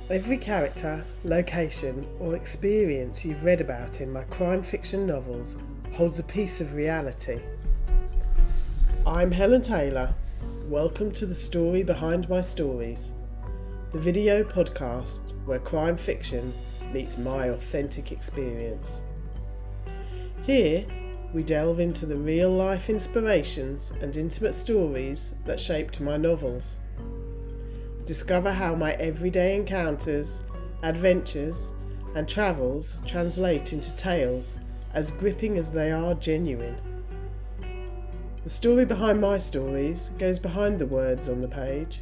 Every character, location, or experience you've read about in my crime fiction novels holds a piece of reality. I'm Helen Taylor. Welcome to the story behind my stories, the video podcast where crime fiction meets my authentic experience. Here, we delve into the real-life inspirations and intimate stories that shaped my novels. Discover how my everyday encounters, adventures, and travels translate into tales as gripping as they are genuine. The story behind my stories goes behind the words on the page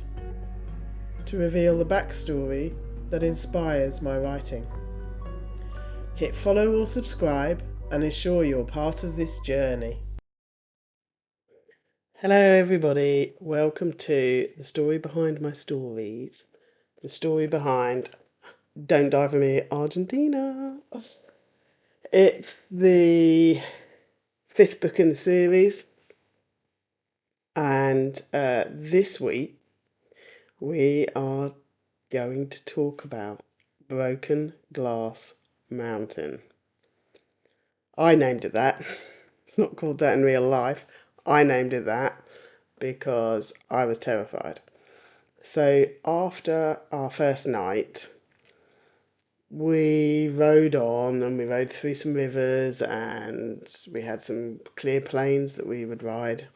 to reveal the backstory that inspires my writing. Hit follow or subscribe and ensure you're part of this journey. Hello everybody, welcome to the story behind my stories. The story behind Don't Die For Me, Argentina. It's the fifth book in the series, and this week we are going to talk about Broken Glass Mountain. I named it that. It's not called that in real life. I named it that because I was terrified. So after our first night, we rode on and we rode through some rivers and we had some clear plains that we would ride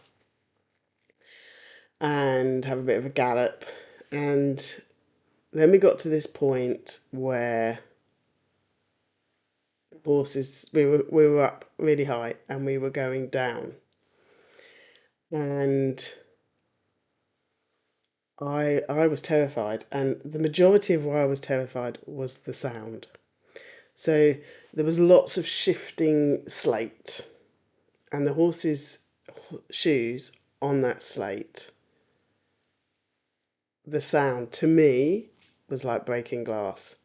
and have a bit of a gallop. And then we got to this point where horses, we were up really high and we were going down. And I was terrified, and the majority of why I was terrified was the sound. So there was lots of shifting slate, and the horse's shoes on that slate. The sound to me was like breaking glass,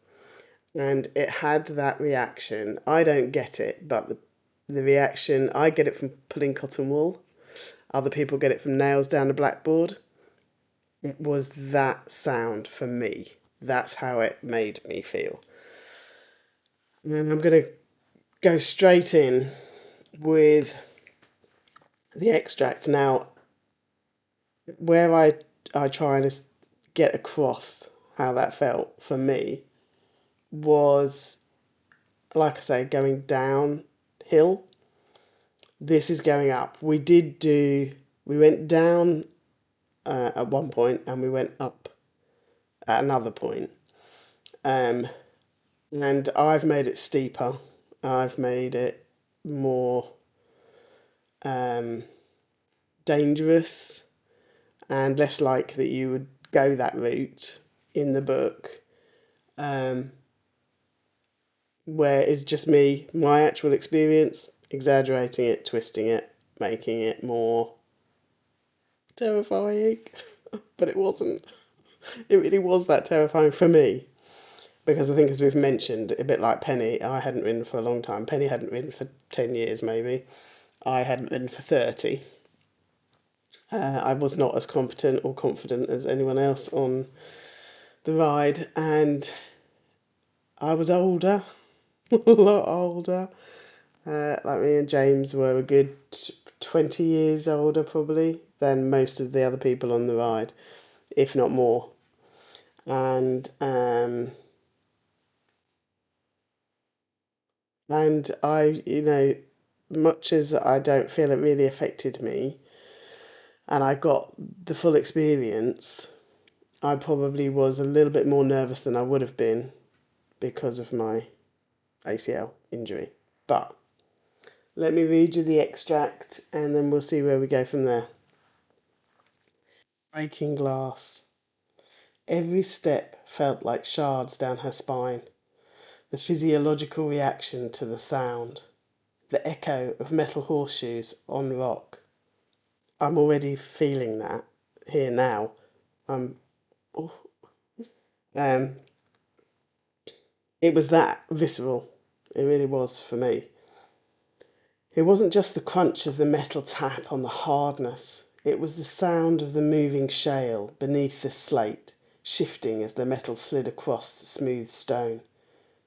and it had that reaction. I don't get it, but the reaction, I get it from pulling cotton wool. Other people get it from nails down a blackboard. It was that sound for me. That's how it made me feel. And I'm going to go straight in with the extract. Now, where I try and get across how that felt for me was, like I say, going downhill. This is going up. We went down at one point and we went up at another point. And I've made it steeper. I've made it more dangerous and less likely that you would go that route in the book, where it's just me, my actual experience, exaggerating it, twisting it, making it more terrifying. But it wasn't. It really was that terrifying for me. Because I think, as we've mentioned, a bit like Penny, I hadn't written for a long time. Penny hadn't written for 10 years, maybe. I hadn't written for 30. I was not as competent or confident as anyone else on the ride, and I was older, a lot older. Like me and James were a good 20 years older, probably, than most of the other people on the ride, if not more. And I, much as I don't feel it really affected me, and I got the full experience, I probably was a little bit more nervous than I would have been because of my ACL injury. But let me read you the extract and then we'll see where we go from there. Breaking glass. Every step felt like shards down her spine. The physiological reaction to the sound. The echo of metal horseshoes on rock. I'm already feeling that here now. Oh, it was that visceral. It really was for me. It wasn't just the crunch of the metal tap on the hardness. It was the sound of the moving shale beneath the slate, shifting as the metal slid across the smooth stone.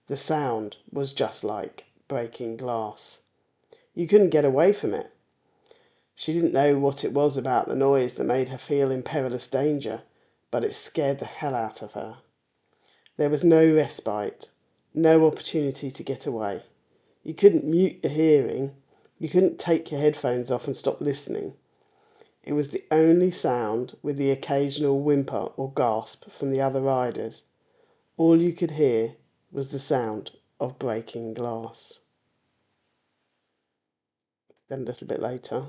The sound was just like breaking glass. You couldn't get away from it. She didn't know what it was about the noise that made her feel in perilous danger, but it scared the hell out of her. There was no respite, no opportunity to get away. You couldn't mute your hearing. You couldn't take your headphones off and stop listening. It was the only sound, with the occasional whimper or gasp from the other riders. All you could hear was the sound of breaking glass. Then a little bit later,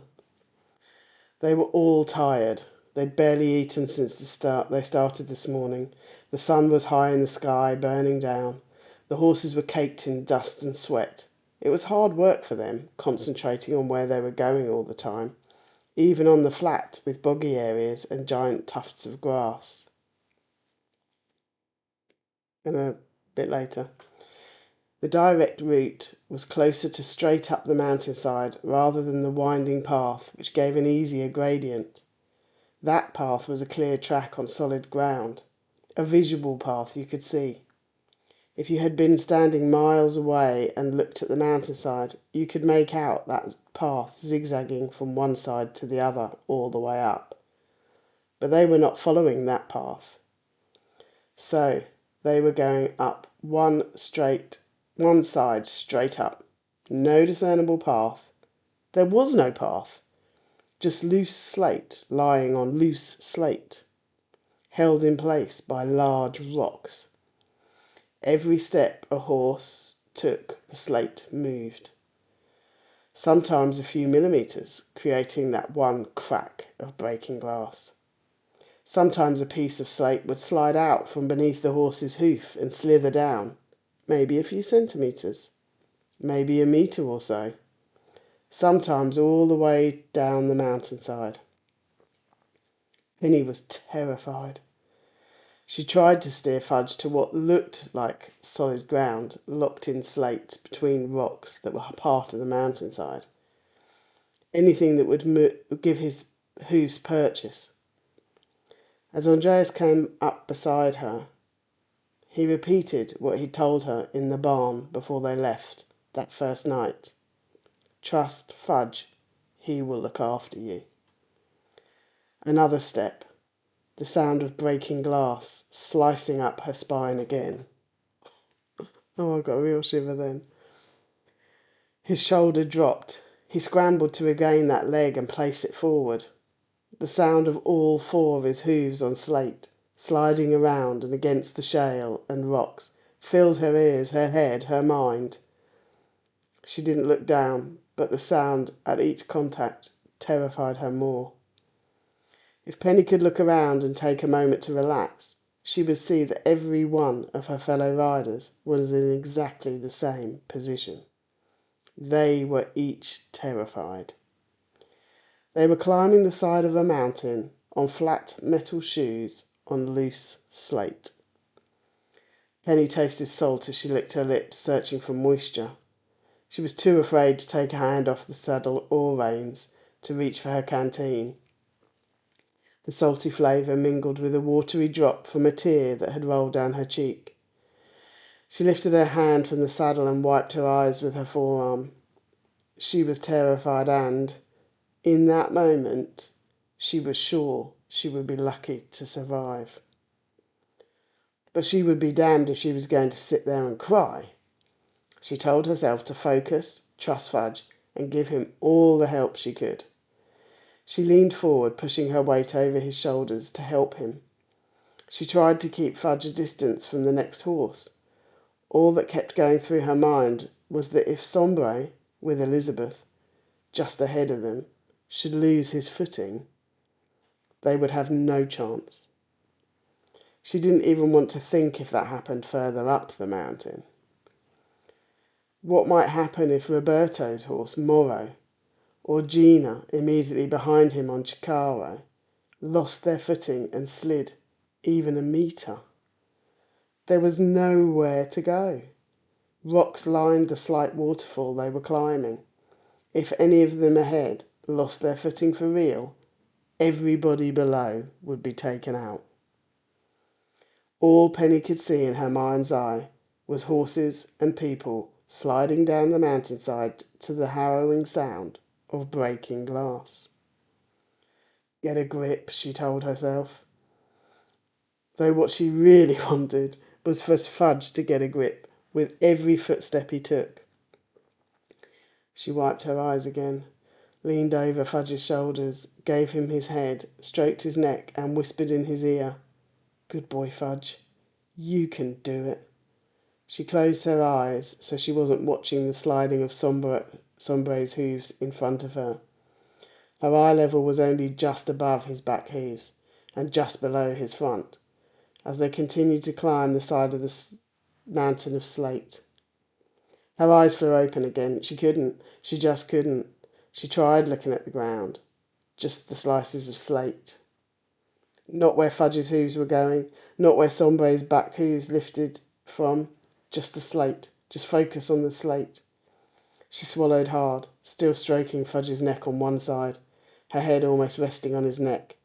they were all tired. They'd barely eaten since they started this morning. The sun was high in the sky, burning down. The horses were caked in dust and sweat. It was hard work for them, concentrating on where they were going all the time, even on the flat with boggy areas and giant tufts of grass. And a bit later, the direct route was closer to straight up the mountainside rather than the winding path, which gave an easier gradient. That path was a clear track on solid ground, a visual path you could see. If you had been standing miles away and looked at the mountainside, you could make out that path zigzagging from one side to the other all the way up. But they were not following that path. So they were going up one side straight up. No discernible path. There was no path. Just loose slate lying on loose slate, held in place by large rocks. Every step a horse took, the slate moved. Sometimes a few millimetres, creating that one crack of breaking glass. Sometimes a piece of slate would slide out from beneath the horse's hoof and slither down, maybe a few centimetres, maybe a metre or so. Sometimes all the way down the mountainside. Penny was terrified. She tried to steer Fudge to what looked like solid ground, locked in slate between rocks that were part of the mountainside. Anything that would give his hoofs purchase. As Andreas came up beside her, he repeated what he'd told her in the barn before they left that first night. Trust Fudge, he will look after you. Another step. The sound of breaking glass slicing up her spine again. Oh, I got a real shiver then. His shoulder dropped. He scrambled to regain that leg and place it forward. The sound of all four of his hooves on slate, sliding around and against the shale and rocks, filled her ears, her head, her mind. She didn't look down, but the sound at each contact terrified her more. If Penny could look around and take a moment to relax, she would see that every one of her fellow riders was in exactly the same position. They were each terrified. They were climbing the side of a mountain on flat metal shoes on loose slate. Penny tasted salt as she licked her lips, searching for moisture. She was too afraid to take her hand off the saddle or reins to reach for her canteen. The salty flavour mingled with a watery drop from a tear that had rolled down her cheek. She lifted her hand from the saddle and wiped her eyes with her forearm. She was terrified and, in that moment, she was sure she would be lucky to survive. But she would be damned if she was going to sit there and cry. She told herself to focus, trust Fudge, and give him all the help she could. She leaned forward, pushing her weight over his shoulders to help him. She tried to keep Fudge a distance from the next horse. All that kept going through her mind was that if Sombre, with Elizabeth, just ahead of them, should lose his footing, they would have no chance. She didn't even want to think if that happened further up the mountain. What might happen if Roberto's horse, Moro, or Gina, immediately behind him on Chicaro, lost their footing and slid even a metre? There was nowhere to go. Rocks lined the slight waterfall they were climbing. If any of them ahead lost their footing for real, everybody below would be taken out. All Penny could see in her mind's eye was horses and people sliding down the mountainside to the harrowing sound of breaking glass. Get a grip, she told herself, though what she really wanted was for Fudge to get a grip with every footstep he took. She wiped her eyes again, leaned over Fudge's shoulders, gave him his head, stroked his neck and whispered in his ear, "Good boy, Fudge. You can do it." She closed her eyes so she wasn't watching the sliding of Sombre's hooves in front of her. Her eye level was only just above his back hooves and just below his front as they continued to climb the side of the mountain of slate. Her eyes flew open again. She couldn't. She just couldn't. She tried looking at the ground. Just the slices of slate. Not where Fudge's hooves were going. Not where Sombre's back hooves lifted from. Just the slate. Just focus on the slate. She swallowed hard, still stroking Fudge's neck on one side, her head almost resting on his neck,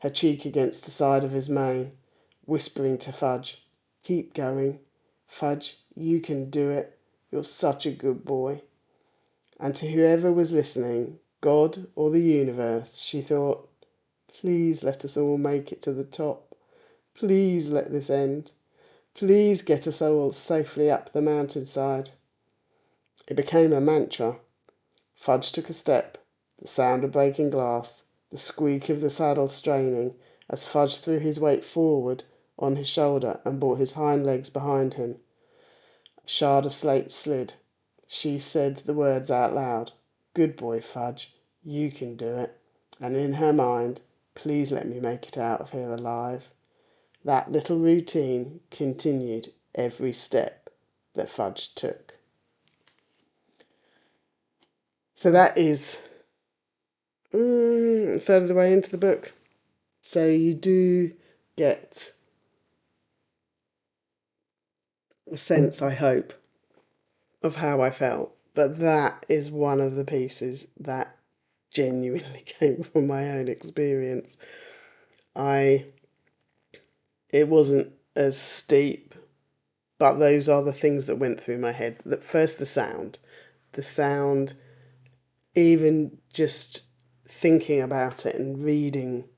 her cheek against the side of his mane, whispering to Fudge, "Keep going. Fudge, you can do it. You're such a good boy." And to whoever was listening, God or the universe, she thought, "Please let us all make it to the top. Please let this end. Please get us all safely up the mountainside." It became a mantra. Fudge took a step, the sound of breaking glass, the squeak of the saddle straining as Fudge threw his weight forward on his shoulder and brought his hind legs behind him. A shard of slate slid. She said the words out loud. "Good boy, Fudge. You can do it." And in her mind, "Please let me make it out of here alive." That little routine continued every step that Fudge took. So that is a third of the way into the book. So you do get a sense, I hope, of how I felt. But that is one of the pieces that genuinely came from my own experience. It wasn't as steep, but those are the things that went through my head. First, the sound, even just thinking about it and reading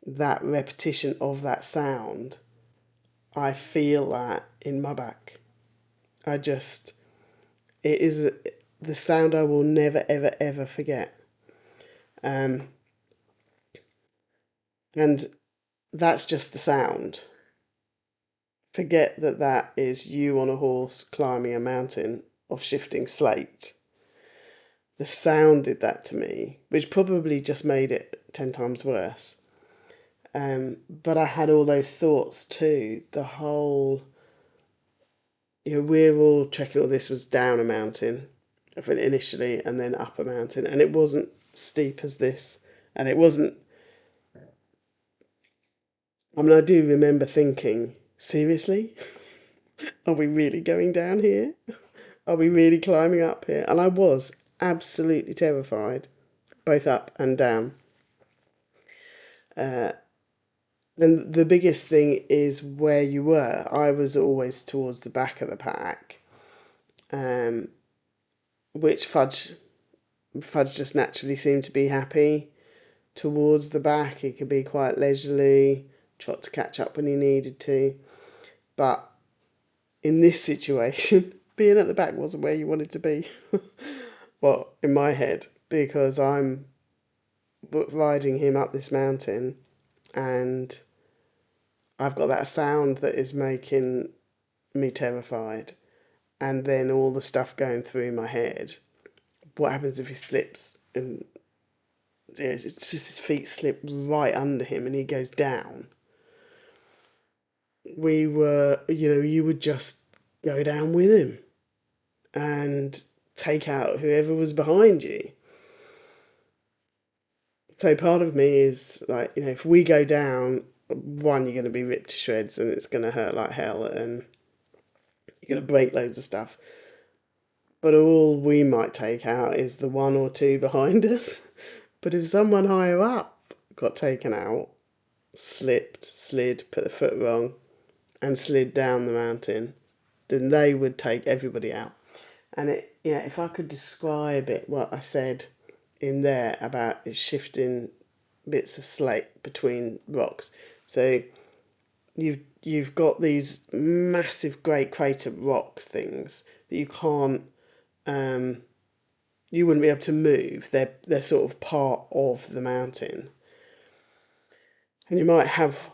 that repetition of that sound, I feel that in my back. It is the sound I will never, ever, ever forget. And that's just the sound. Forget that is you on a horse climbing a mountain of shifting slate. The sound did that to me, which probably just made it 10 times worse. But I had all those thoughts too. The whole, we're all trekking, all this was down a mountain initially and then up a mountain. And it wasn't steep as this. And it wasn't, I do remember thinking, seriously? Are we really going down here? Are we really climbing up here? And I was absolutely terrified, both up and down. And the biggest thing is where you were. I was always towards the back of the pack, which Fudge just naturally seemed to be happy towards the back. He could be quite leisurely, trot to catch up when he needed to. But in this situation, being at the back wasn't where you wanted to be. Well, in my head, because I'm riding him up this mountain and I've got that sound that is making me terrified, and then all the stuff going through my head. What happens if he slips and it's just his feet slip right under him and he goes down? You would just go down with him and take out whoever was behind you. So part of me is like, if we go down, one, you're going to be ripped to shreds and it's going to hurt like hell and you're going to break loads of stuff. But all we might take out is the one or two behind us. But if someone higher up got taken out, slipped, slid, put the foot wrong, and slid down the mountain, then they would take everybody out. And if I could describe it, what I said in there about shifting bits of slate between rocks. So you've got these massive great crater rock things that you wouldn't be able to move. They're sort of part of the mountain. And you might have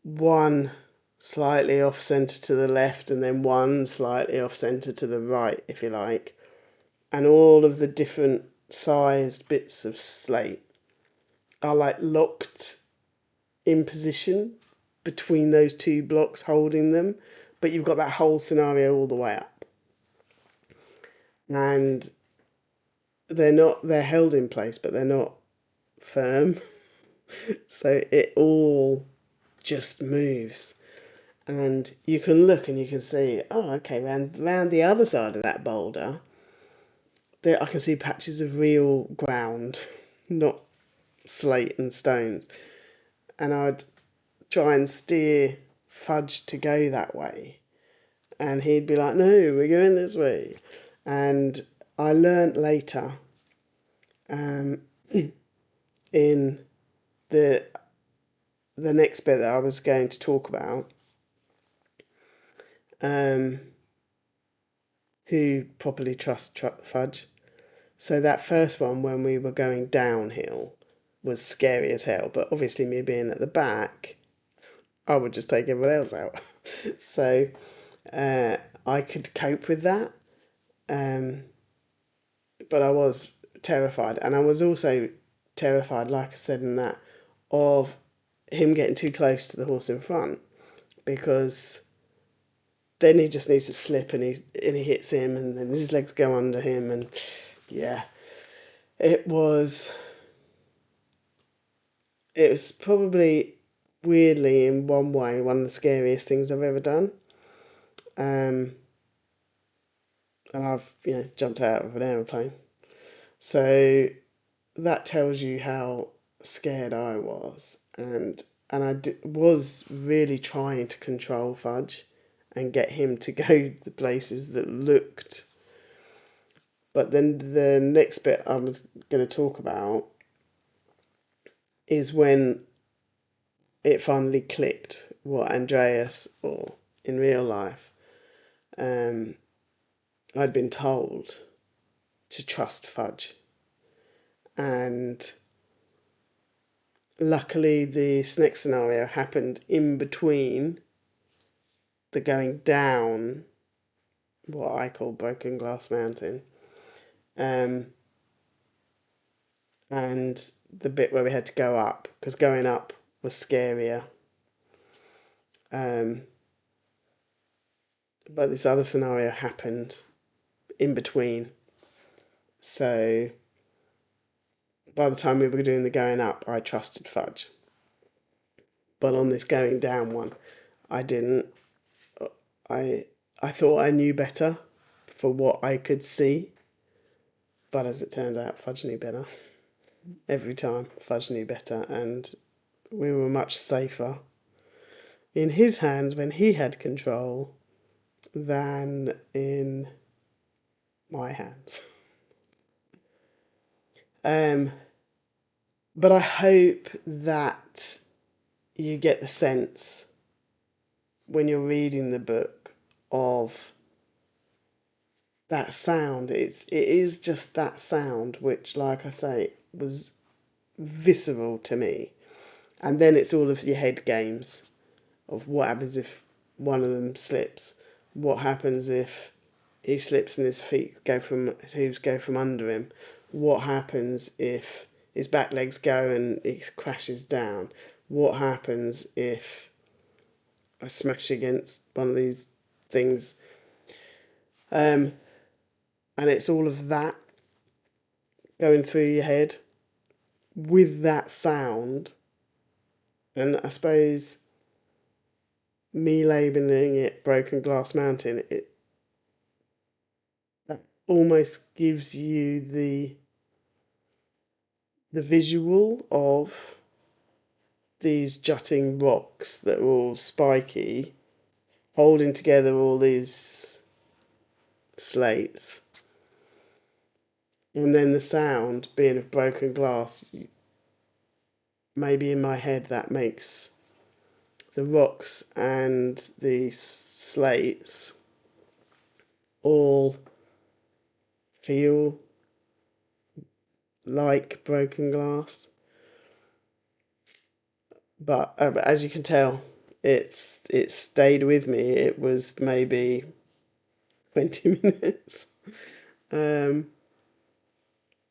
one slightly off centre to the left and then one slightly off centre to the right, if you like. And all of the different sized bits of slate are like locked in position between those two blocks holding them, but you've got that whole scenario all the way up. And they're held in place, but they're not firm. So it all just moves. And you can look and you can see, oh, okay, round the other side of that boulder, there I can see patches of real ground, not slate and stones. And I'd try and steer Fudge to go that way. And he'd be like, no, we're going this way. And I learnt later in the next bit that I was going to talk about, to properly trust Fudge. So that first one, when we were going downhill, was scary as hell. But obviously, me being at the back, I would just take everyone else out. So I could cope with that. But I was terrified. And I was also terrified, like I said in that, of him getting too close to the horse in front, because then he just needs to slip and he hits him and then his legs go under him. And yeah, it was probably, weirdly, in one way, one of the scariest things I've ever done. And I've jumped out of an aeroplane. So that tells you how scared I was. And was really trying to control Fudge and get him to go the places that looked. But then the next bit I was going to talk about is when it finally clicked what Andreas, or in real life, I'd been told to trust Fudge. And luckily, this next scenario happened in between the going down what I call Broken Glass Mountain, and the bit where we had to go up, because going up was scarier. But this other scenario happened in between. So by the time we were doing the going up, I trusted Fudge. But on this going down one, I didn't. I thought I knew better for what I could see. But as it turns out, Fudge knew better. Every time, Fudge knew better, and we were much safer in his hands when he had control than in my hands. But I hope that you get the sense when you're reading the book of that sound. It is just that sound, which, like I say, was visceral to me. And then it's all of your head games of what happens if one of them slips. What happens if he slips and his hooves go from under him? What happens if his back legs go and he crashes down? What happens if I smash against one of these things? And it's all of that going through your head with that sound. And I suppose me labelling it Broken Glass Mountain, that almost gives you the visual of these jutting rocks that are all spiky holding together all these slates. And then the sound being of broken glass, maybe in my head that makes the rocks and the slates all feel like broken glass. But as you can tell, it stayed with me. It was maybe 20 minutes, um,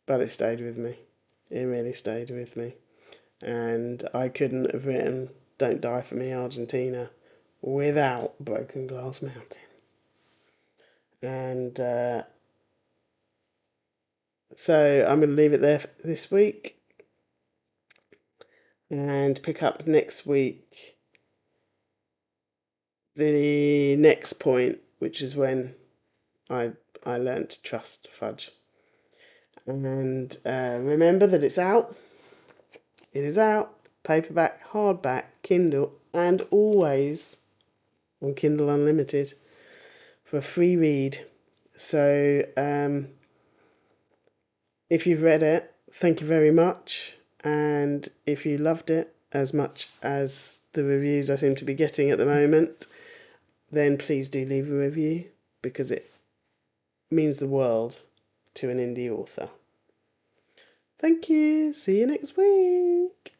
but it stayed with me. It really stayed with me, and I couldn't have written "Don't Die for Me, Argentina" without Broken Glass Mountain. And so I'm going to leave it there this week and pick up next week the next point, which is when I I learned to trust fudge. And remember that it's out. It is out. Paperback, hardback, Kindle, and always on Kindle Unlimited for a free read. So if you've read it, thank you very much. And if you loved it as much as the reviews I seem to be getting at the moment, then please do leave a review, because it means the world to an indie author. Thank you. See you next week.